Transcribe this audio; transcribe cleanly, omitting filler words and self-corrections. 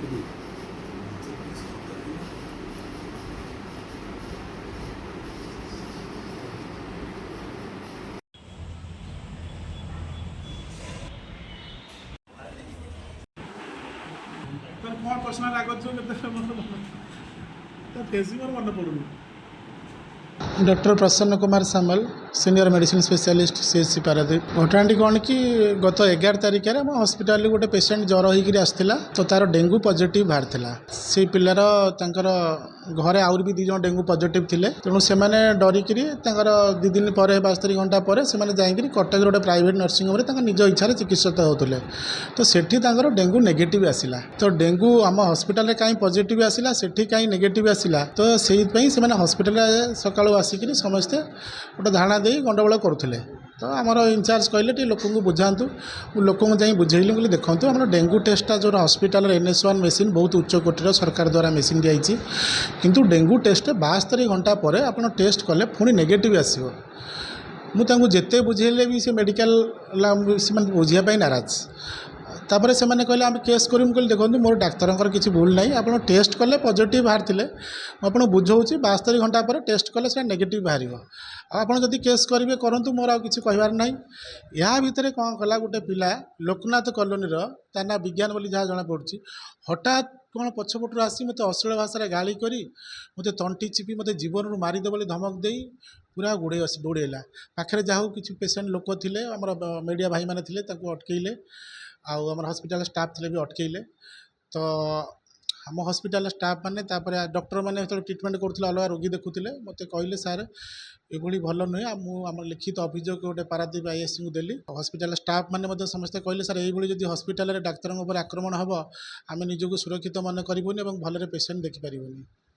कौन पर्सनल आगे फेस मोर मन पड़ूनी। Doctor Prasanna Kumar Samal senior medicine specialist CHC Paradip. घटनाटी कौन कि गत 11 तारिख में आम हस्पिटाल गोटे पेसेंट ज्वर होकर आसाला तो तार डेंगू पॉजिटिव बाहर से पिलार तांकर घरे आउर भी 2 जन डेंगू पॉजिटिव थिले तेणु से डरिकी 2 दिन पर 72 घंटा पर से जाकि कटक गोटे प्राइवेट नर्सिंग होम निज इच्छा चिकित्सित होते तो सेठी डेंगू नेगेटिव आसला तो डेंगू आम हस्पिटाल कहीं पॉजिटिव आसला सेठी कहीं नेगेटिव आसला तो से हस्पिटाल सका आसिक समस्ते गोटे धारणा दे गंडगोल करुले तो आमर इनचार्ज कहले टी लोक बुझातु लोक बुझेली कहली देखूँ आम डेंगू टेस्टा जो हस्पिटाल NS1 मेसीन बहुत उच्च कोटीर सरकार द्वारा मेसीन दिखाई किंतु डेंगू टेस्ट 72 घंटा पर आप टेस्ट कले पुणी नेगेटिव आसो मुझे जिते बुझेले भी से मेडिकल बुझापी नाराज तापर से कहले आम केस करूँ कहली देखो मोर डाक्तर किसी भूल ना आप टेस्ट कले पॉजिटिव बाहर थे मुझे बुझाऊँ 72 घंटा पर टेस्ट कले से नेगेटिव बाहर आपड़ जदि केस करेंगे करूँ मोर किसी कहबार ना या भितर कौन कला गोटे पिला लोकनाथ कॉलोनीर ता ना विज्ञान बोली जहाँ जना पड़ी हठात कौन पछपटू आसी मत अश्लील भाषा गाली करी मत तंटी चिपी मत जीवन मारिदे बोली धमक दे पूरा दौड़ेला पाखे जहाँ किसी पेसेंट लोक थे आम मीडिया भाई मैंने अटकईले आम हस्पिटाल स्टाफ थे भी अटकईले तो आम हस्पिटाल स्टाफ मैंने डॉक्टर मैंने ट्रिटमेंट करुले अलग रोगी देखुले मत कहले सार ये भल नुहे आम लिखित अभियोग गोटे पारादीप ISC को देली हस्पिटाल स्टाफ मैंने समस्ते कहले सार ये हस्पिटाल डाक्तर आक्रमण हम आम निजक सुरक्षित मन करूँ भलरे पेसेंट देखिपारे।